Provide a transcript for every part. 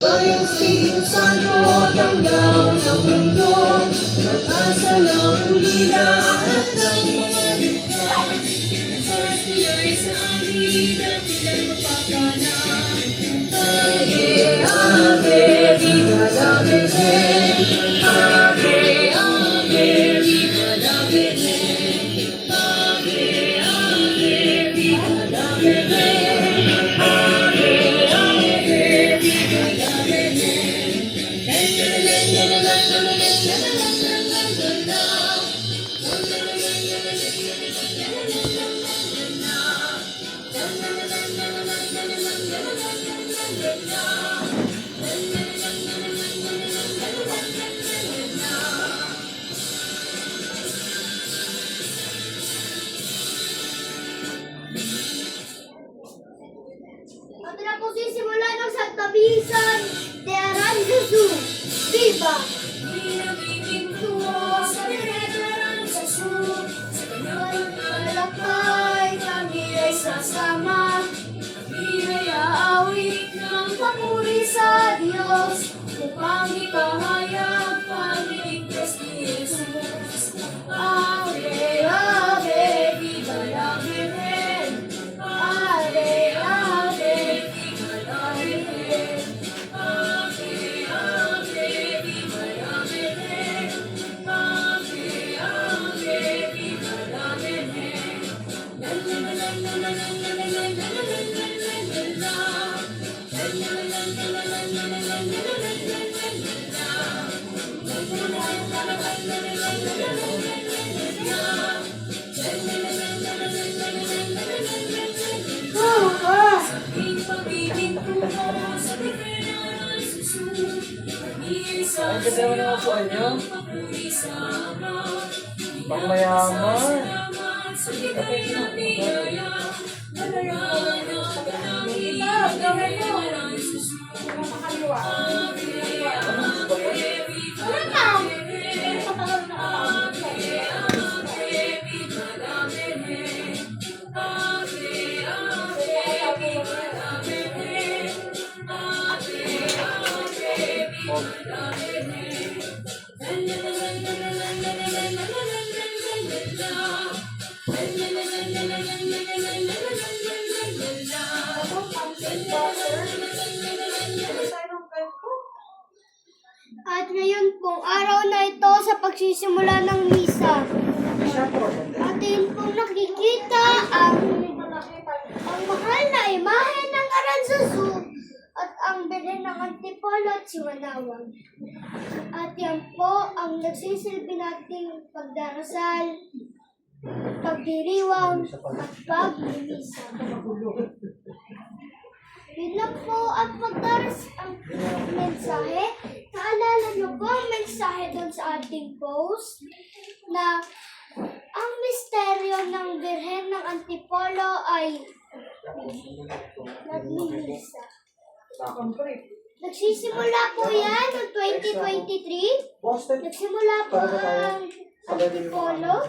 Bayang Espiritu Santo, tanggaw ng mundo, pag-asa ng lilahat ng mga likha. Pagpilay sa amin at sila'y mapapala. Ave, Ave, Viva la Virgen. Ave, Ave, Viva la Virgen. Ave, Ave, Viva la Virgen. Ave, Ave, Viva la Virgen. Atin na po sisimula ng Santa Misa de Aranzazu. Viva! Sa Aranzazu, sa kanyang palakay, kami ay sasama. Kami ay aawit ng papuri sa Diyos, upang ipahayag pag-iligtas ni Jesus. Ave, Ave, Viva la Virgen. Ave, Ave, Viva la Virgen. Ave, Ave, Viva la Virgen. Ave, Ave, Viva la Virgen. La la la la la la la la la la la la la la. La la la la la la la la la la la la la. Ang ganda mo ng upuan niyo. Pang mayaman. At ngayon pong araw na ito sa pagsisimula ng misa, atin pong nakikita ang mahal na imahe ng Aranzazu at ang Birhen ng Antipolo at Siwanawag. At yan po ang nagsisilbi nating pagdarasal, pagdiriwang at pagmimisa. Yun lang po ang ang mensahe. Naalala niyo po ang mensahe doon sa ating post na ang misteryo ng Birhen ng Antipolo ay nagmimisa. Nagsisimula po yan noong 2023. Nagsimula po ang Antipolo.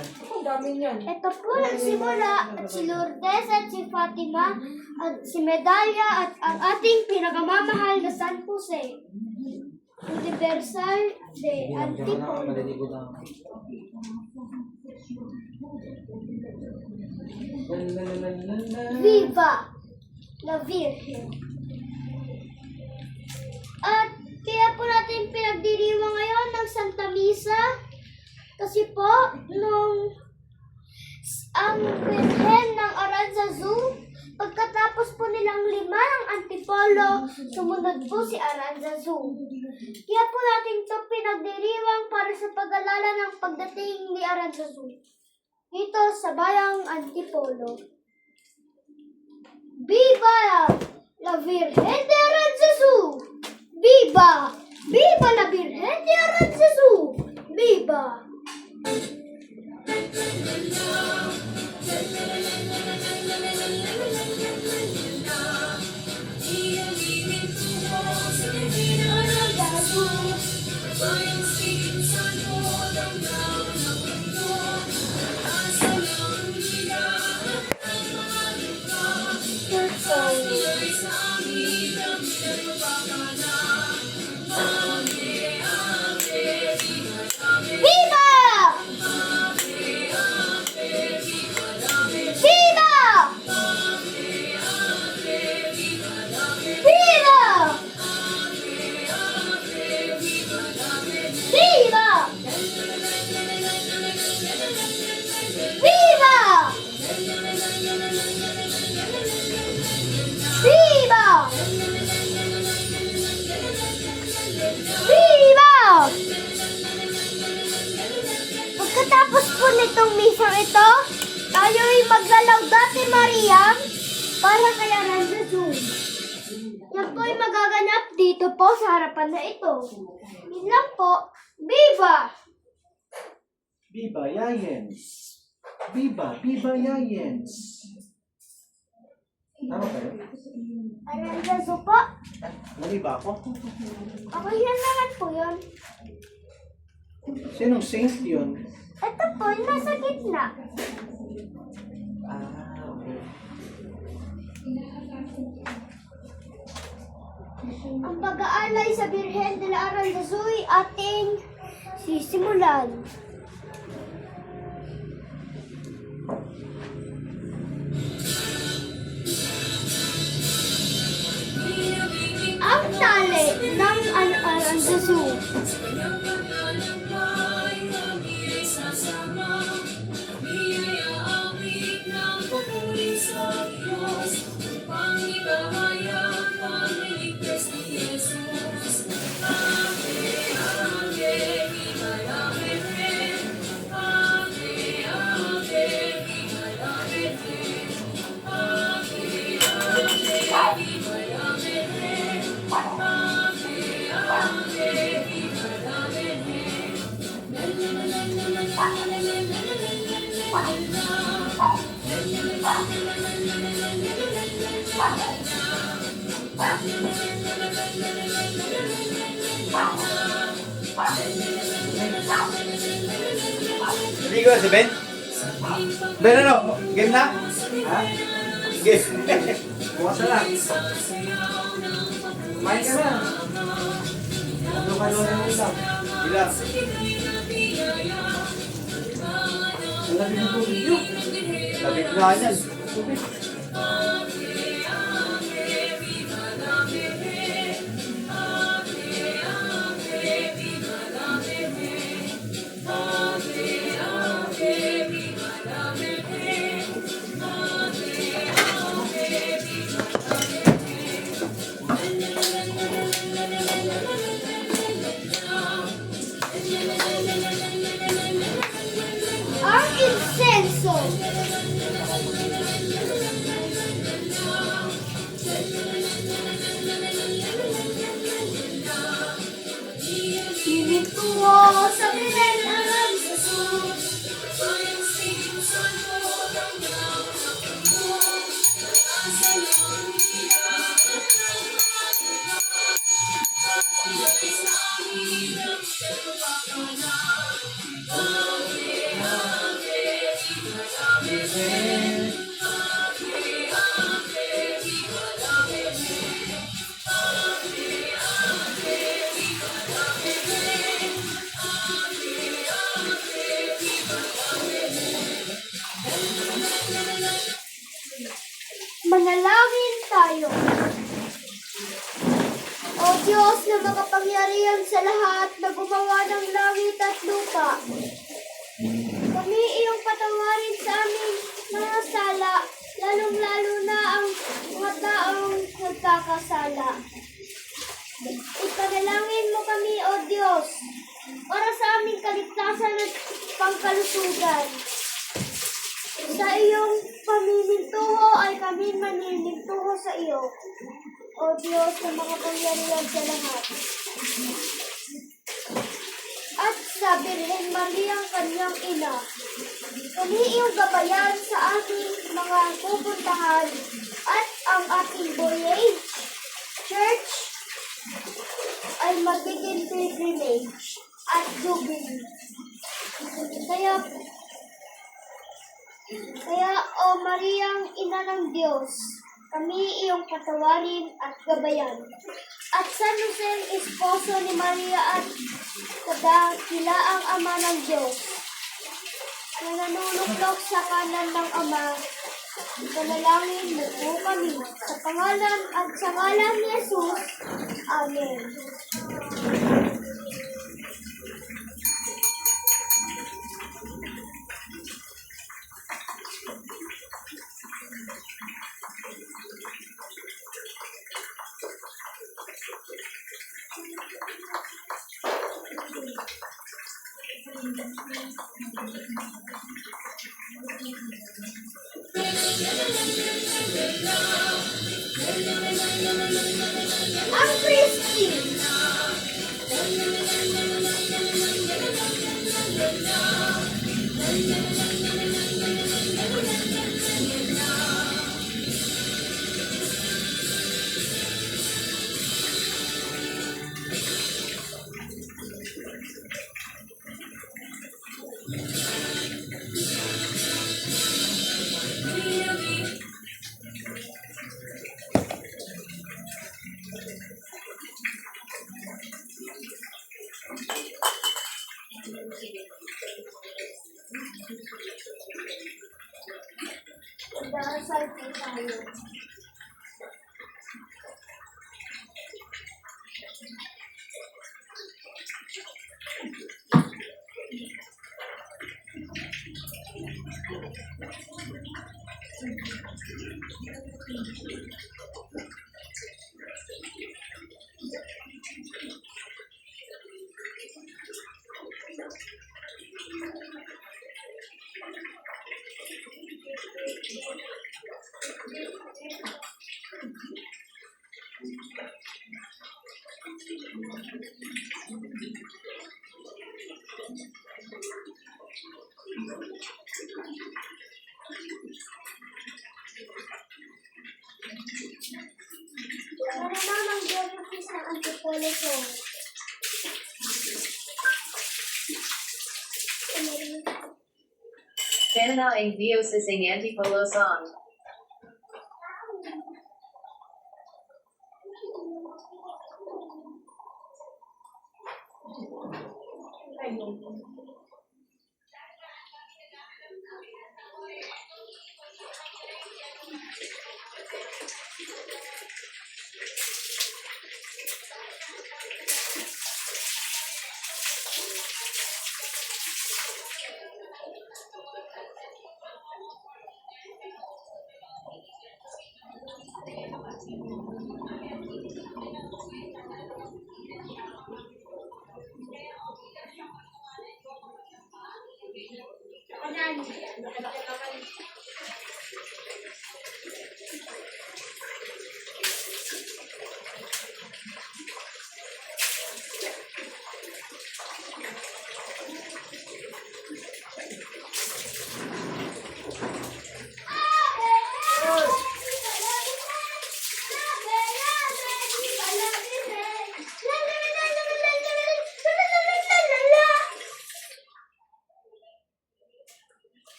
Ito po nagsimula at si Lourdes at si Fatima at si Medalla at ang ating pinakamamahal na San Jose. Universal de Antipolo. Viva la Virgen. At kaya po natin pinagdiriwang ngayon ng Santa Misa kasi po nung ang Birhen ng Aranzazu, pagkatapos po nilang lima ng Antipolo, sumunod po si Aranzazu. Kaya po natin ito pinagdiriwang para sa pag-alala ng pagdating ni Aranzazu dito sa bayang Antipolo. Viva la Virgen de Aranzazu! Viva! Viva la Virgen de Aranzazu! Viva! itong misang ito, tayo'y maglalawdate Maria para kay Aranzazu. Yan po ay magaganap dito po sa harapan na ito. Yun lang po. Viva! Viva Yayens! Viva Yayens! Tama ba yun? Aranzazu po. Mali ba ako? Ako yan naman po yun. Sinong saint yun? Ito po, nasa gitna. Okay. Ang pag-aalay sa Birhen de la Aranzazu'y ating sisimulan. Ang tali ng Aranzazu. Hindi ko si Ben? Ben ano? Game na? Ha? Game. Bukas na lang. Kumain ka na. Ano ka doon ng ilang? Ilang? Ang labi ng tubig yun. Labi na yan. Tubig. Ang insenso. Sinituo sa pinag-alam sa sus. Sayang sinusan ko ng Manalangin tayo. O Diyos na makapangyarihan sa lahat na gumawa ng langit at lupa, kami iyong patawarin sa aming mga sala, lalong-lalo na ang mga taong nagkakasala. Ipanalangin mo kami, O Diyos, para sa aming kaligtasan at pangkalusugan. Sa iyong paminintuho ay kami maninintuho sa iyo, O Diyos na makapangyarihan sa lahat. At sa Birhen Mariang kanyang ina, kami iyong gabayan sa aming mga pupuntahan at ang ating voyage, church, ay magiging pilgrimage at jubilee. Kaya, O Mariang Ina ng Diyos, kami iyong patawarin at gabayan. At San Jose, esposo ni Maria at kadakilaang Ama ng Diyos, na nanunulog sa kanan ng Ama, ipanalangin mo po kami sa pangalan at sa ngalan ni Jesus. Amen. Christy. Magdasal po tayo. Para naman mag-geography sa Antipolo song. Sana ang Diyos isang Antipolo song.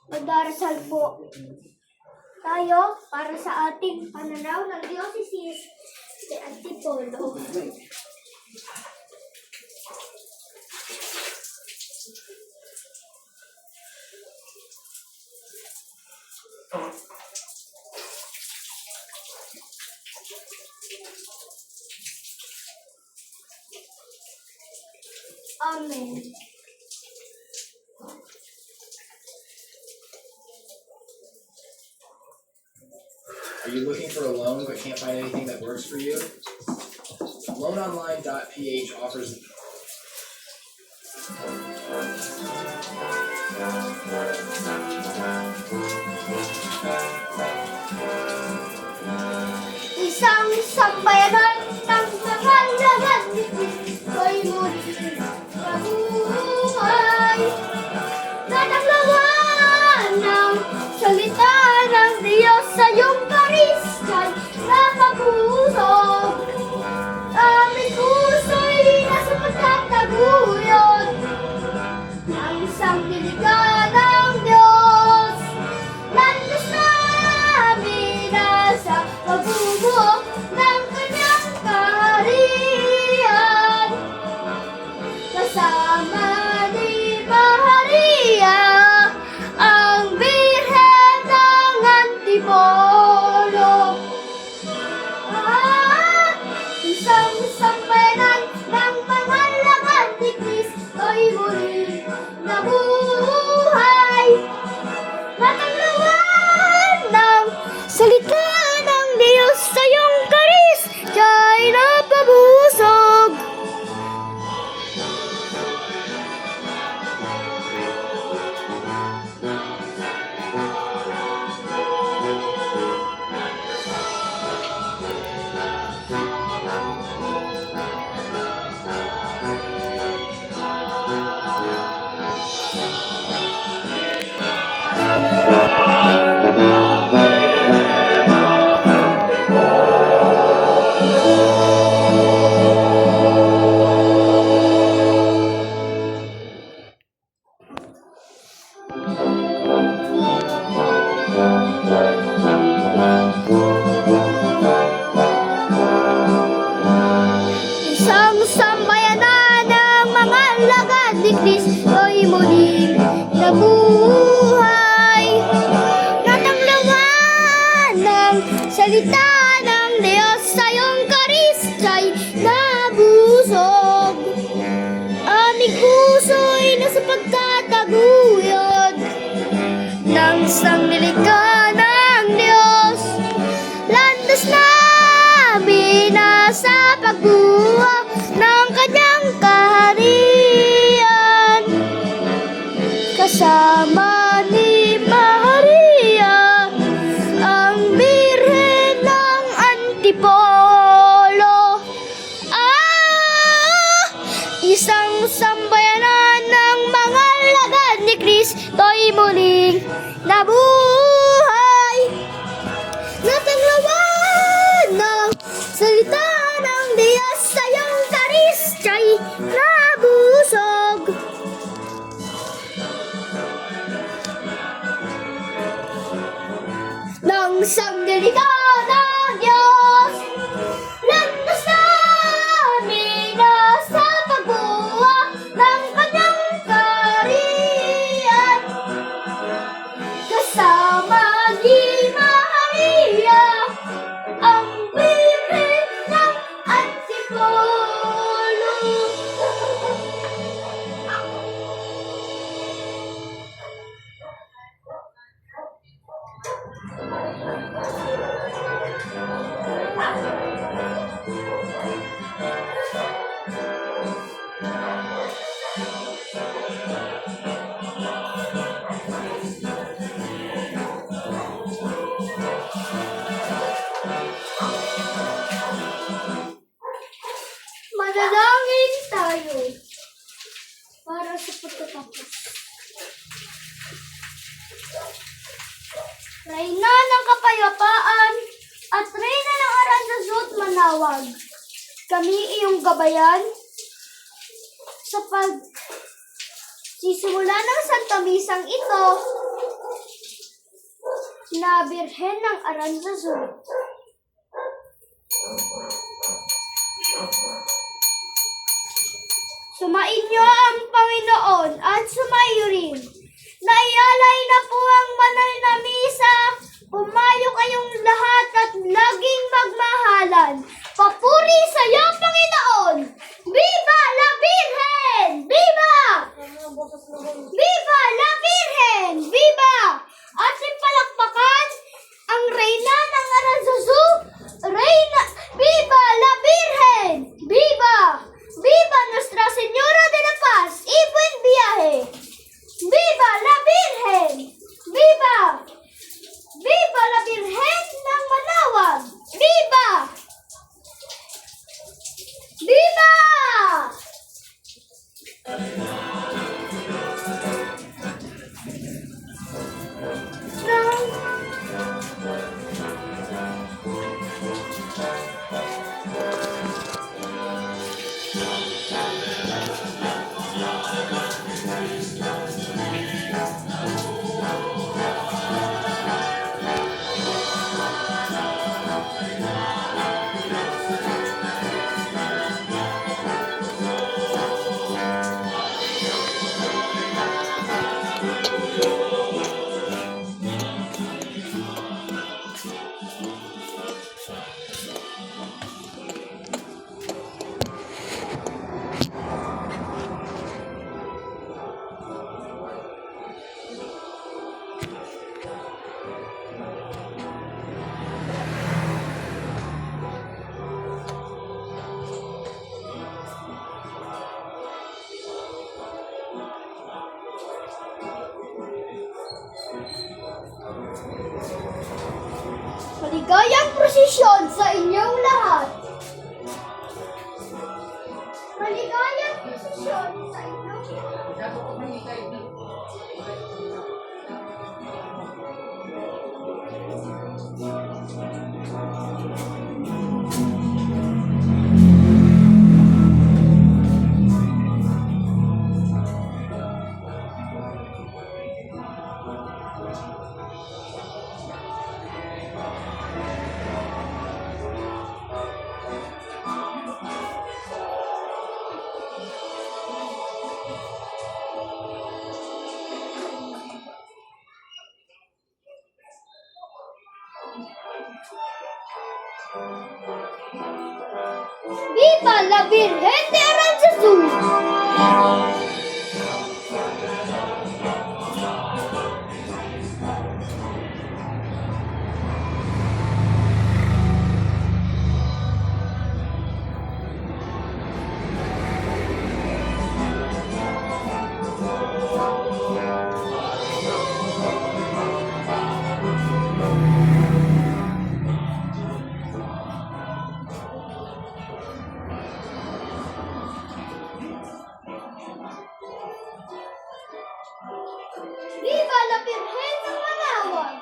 Magdarasal po tayo para sa ating pananaw ng Diocese de Antipolo. Amen. Are you looking for a loan but can't find anything that works for you? Loanonline.ph offers Isang sambayanan ng nangangalagan ko'y muling mabuhay. Nananglawan ng salita ng Diyos sa iyong karisyan na mabusog. Aming puso'y nasa pagtataguyod ng isang diligan ng Diyos. Landas namin nasa pagbubuo ng kanyang kaharian. ni Kristo'y muling nabuhay. Natanglawan ng salita ng Diyos sa iyong karista'y nabusog. Aming puso'y nasa pagtataguyod ng sanglika ng Diyos. Landas namin nasa pagbuha ng kanyang kaharian. Kasama ni Maria, ang Birhen ng Antipolo. Isang sambayanan ng mga alagad ni Kristo'y muling nabuhay. Natanglawan ng salita ng Diyos sa iyong karista'y nabusog. Ng sanglika ng Diyos, landas namin nasa pagbuha ng kanyang kaharian. Kasama ni Maria, ang Birhen ng Antipolo. Manalangin tayo para sa pagtatapos. Reyna ng kapayapaan at Reyna ng Aranzazut manawag. Kami iyong gabayan sa pagsisimula ng Santa Misang ito na Birhen ng Aranzazut. Sumainyo ang Panginoon at sumayo rin. Naiyalay na po ang banal na misa. Pumayo kayong lahat at laging magmahalan. Papuri sa iyo, Panginoon! Viva la Virgen! Viva! Viva la Virgen! Viva! Ating palakpakan ang Reyna ng Aranzazú. Reyna! Viva la Virgen! Viva! Viva Nuestra Señora de la Paz y buen viaje! Viva la Virgen! Viva! Viva la Virgen ng Manawag! Viva! Viva! Maligayang prosesyon sa inyong lahat. Maligayang prosesyon sa inyong lahat. Viva la Virgen de Aranzazu! Viva la Virgen ng Manawan!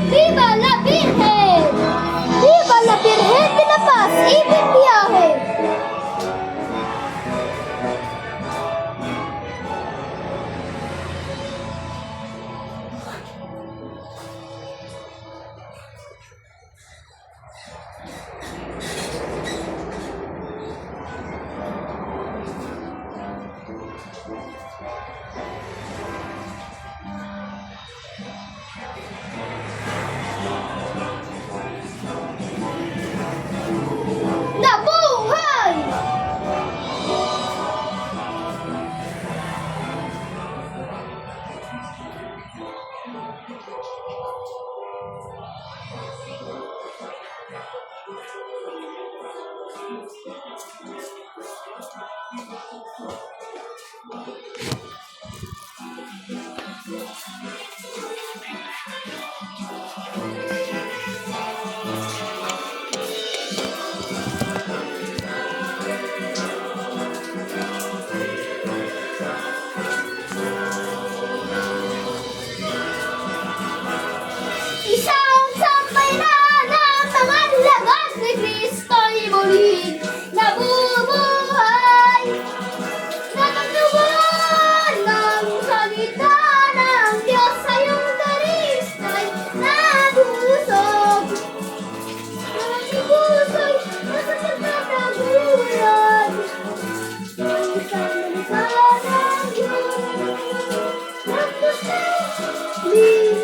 Viva la Virgen! Viva la Virgen de la Paz y buen viaje! Nabuhay! Isang sampay na ng mga lagas ni Kristo'y muling nabubuhay. Natagpuan ng salita ng Diyos sa iyong Kristo'y nabusog. Ang puso'y nasa pagkakagulan. Ang isang salita ng Diyos. Tapos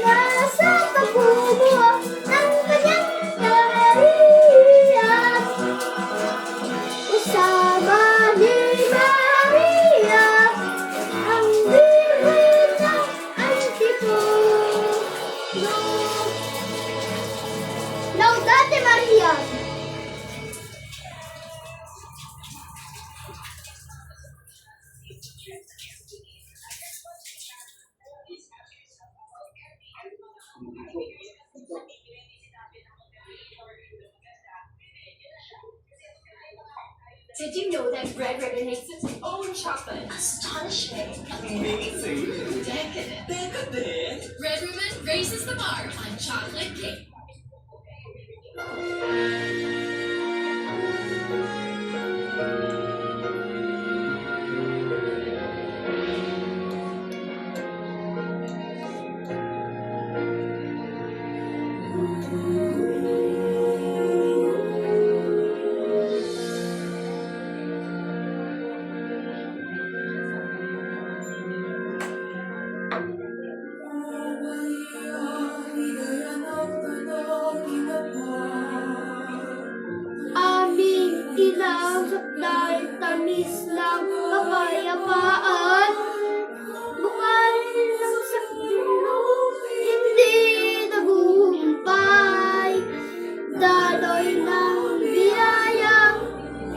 na sa pagbubuo ng kanyang kaharian. Usama ni Maria, ang Birhen ng Antipono. Laudate Maria! Did you know that Red Ribbon makes its own chocolate? Astonishing. Amazing. Decadent. Red Ribbon raises the bar on chocolate cake. Aming tinasap dahil tamis ng kapayapaan. Bukal ng sakdino, hindi naguhumpay. Daloy ng biyayang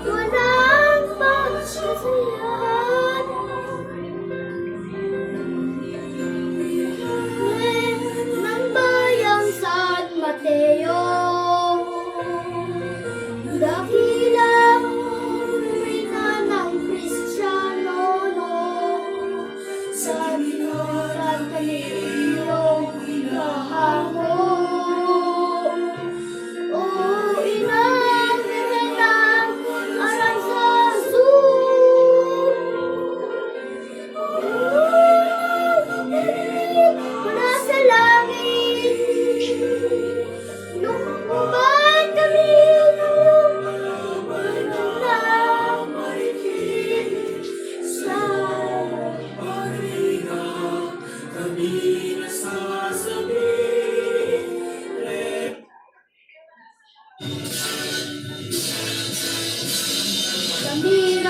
walang pagsasayahan. Ng bayang San Mateo, dakilang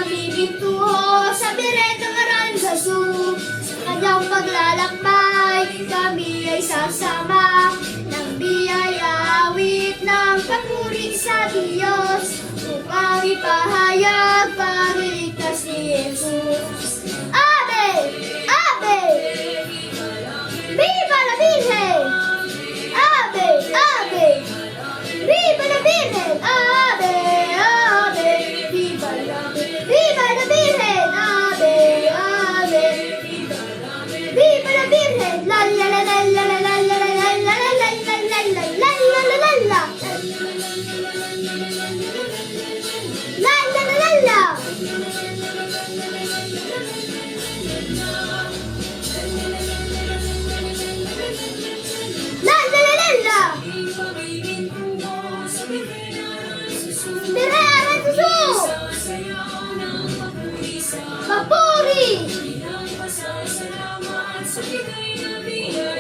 Namibintuho sa Biretang Aranzazu. Sa kanyang paglalakbay, kami ay sasama ng biyaya, awit ng papuri sa Diyos, upang ipahayag pagliligtas ni Jesus. Ave! Ave! Viva la Virgen! Ave! Ave! Viva la Virgen! Ave! Ave! Viva la Virgen! Viva la Virgen! Ave! Ave! Viva la Virgen! La la la la la la la la la la la la la la la la la la. La la la la la. La la la la la. Bire Aranzazu! Papuri!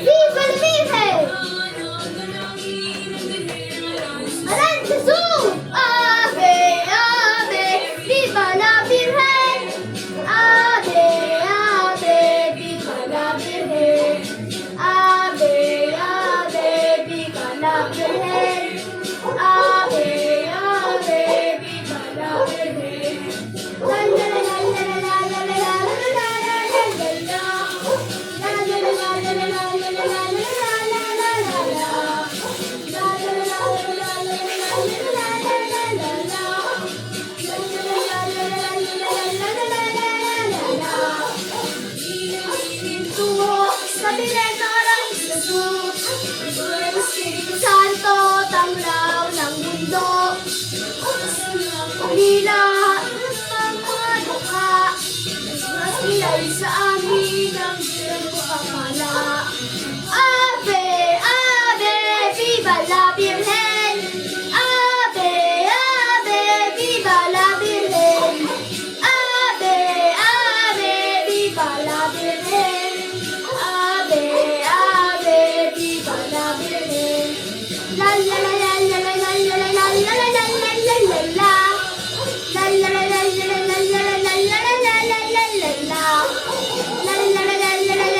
Viva la Virgen! Aranzazu! Ave, ave, viva la Virgen! Ave, ave, viva la Virgen! Ave, ave, viva la Virgen! Ave, ave, viva la Virgen! La la la la la la la la la la la la la la. La la la la la la la la la la la la la la. La la la la la la la la la la la la. La la la la la la la la la la la. Pintuho sa Biretang Aranzazu. Espiritu Santo, tanglaw ng mundo. Pagdila ng mga dukha, mas ilay sa amin ang siyang pagpapala. Ave, ave, viva la Virgen! Ave, ave, viva la Virgen! Ave, ave, viva la Virgen! Ave, ave, viva la Virgen! La la la la la la la la la la la la la la la. La la la la la la la la la la la la la la la la. La la la la la la la la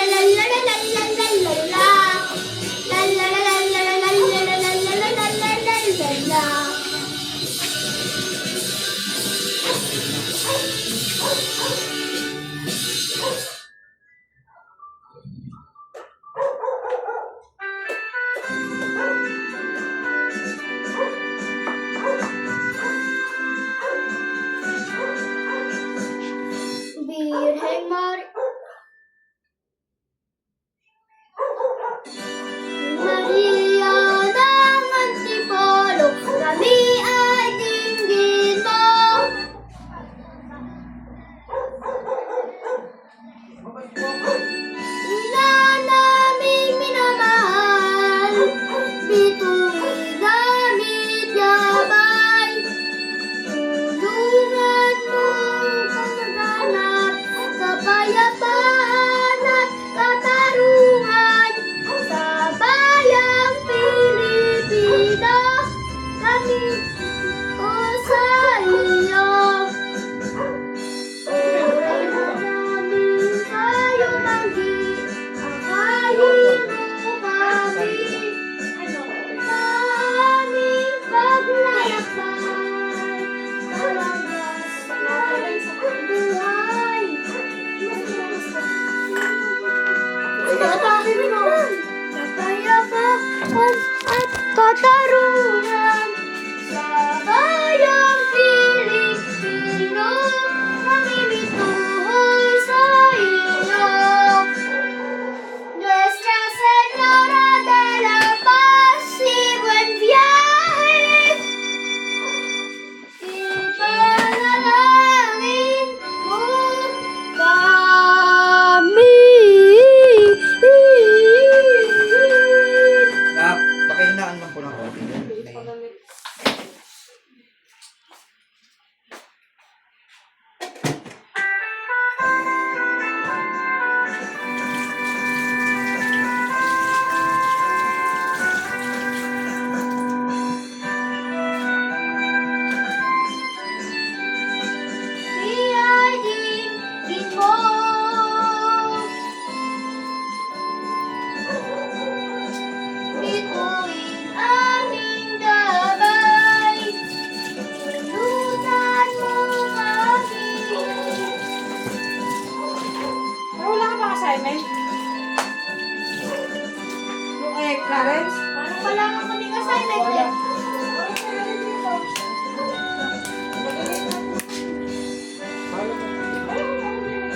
la la la la la la la la. La la la la la la la la la la la la la la la. Virgen Maria ng Antipolo, kami ay dinggin mo. Ina naming minamahal, bituin namin yabay. Tulungan mo paghahanap kapayapaan at katarungan sa bayang Pilipino. Kami o sa iyo. Oray na namin kayo manggi, akayin mo kami. Sa aming paglalakbay, sa landas ng buhay. Kapayapaan at katarungan sa bayang Pilipino, namimituhoy sa iyo. Nuestra Señora de la Paz y buen viaje. Ipanalangin mo kami.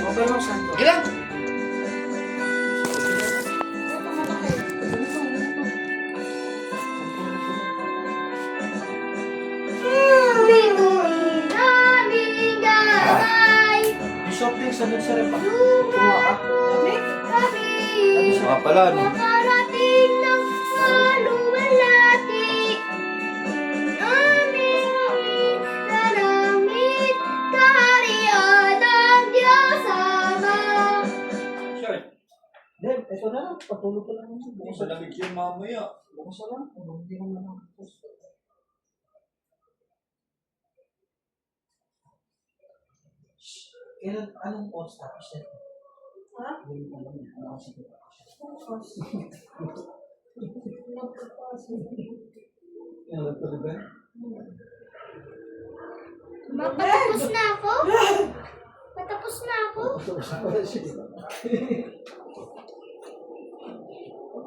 Okay mo, Santo. Ilang? Bituin aming gabay. Yung soft drinks, ano sa rin pa? Kami Mga pala, no? makarating ng maluwalhati. Aming nanamit kaharian ng Diyos Ama. Deb, ito na lang. Patulog ko lang. Bukas na lang. yung mamaya. Bukas na lang. Hindi ko na lang. Kailan, anong oras tapos yan? Ha? Yung alam niya, ano kasi ito? Ano pa ba? Patapos na ako? Patapos na ako?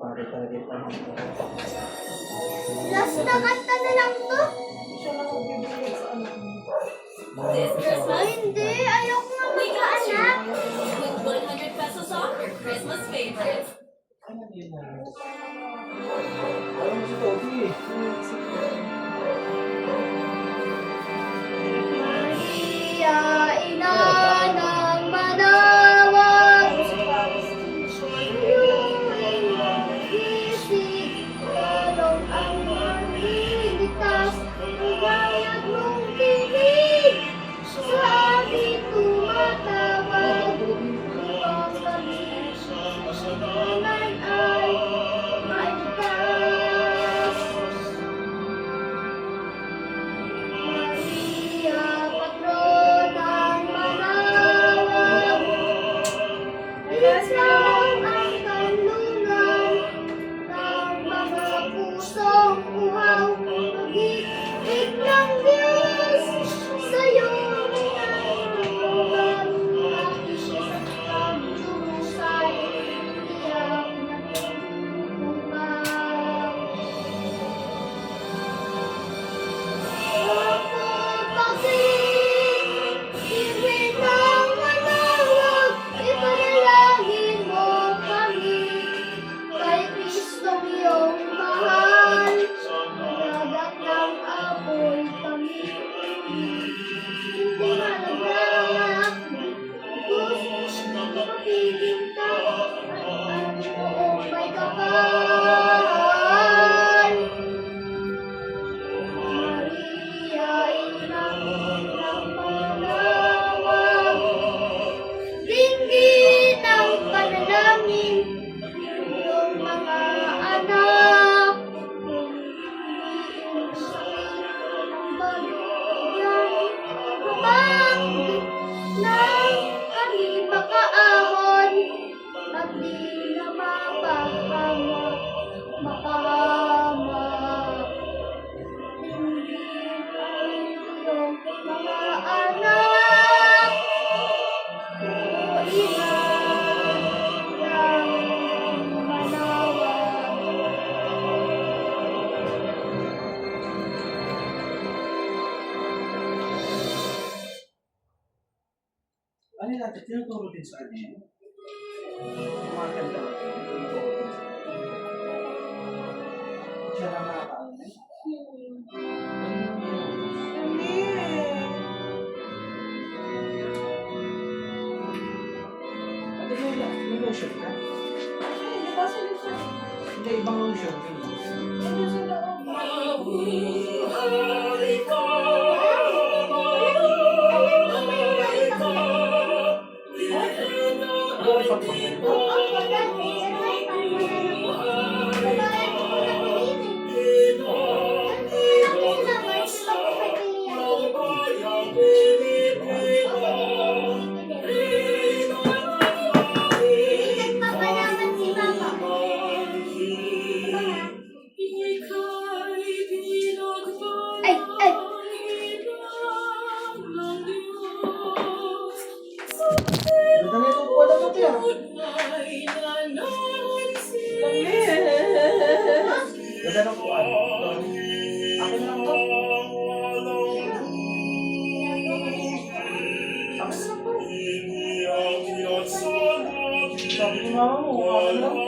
Pare talaga yung tanong ko. Last na kanta na lang to? Ay, hindi. Ayoko nga magkaanak. With 100 pesos off your Christmas favorites. Ano yun na? Alam mo si Toby eh. Maria, ina ng manawag. Isip, lalong ang magliligtas. Ang bayad mong tinig. Sa amin tumatawag. Upang kami naman ay mailigtas. Maria, patronang manawag. Ikaw ang kanlungan ng mga pusong uhaw. Pag-ibig ng Diyos sa'yo ay nangungam. Nakikisap kang lumusay, tiyak na tumumang. Ako pag-ibig, ibig ng manawag, ipanalangin mo kami. Kay Kristong iyong mahal, nagat ng apoy kami. Hindi malagak, gusto mapiling ka, at ang buong may kapal. Maria, ina ng manawag, dinggin ang panalangin ng mga anak. Kung hindi sakit ng balugyan, habang lang kami makaahon at di na mapahamak, mapahamak. Dinggin ang iyong mga anak. O ina ng manawag. Ano yun natin? Tinuturo din sa kanya yun? Mga kanta. Tinuturo din sa kanya. Siya na nakakaano na yun? Ate Lola, may lotion ka? Hindi, ibang lotion. Ay, ay. Dali ito po na ito yan. Ganda ng kuwan. Sabi ni mama mo, ano lang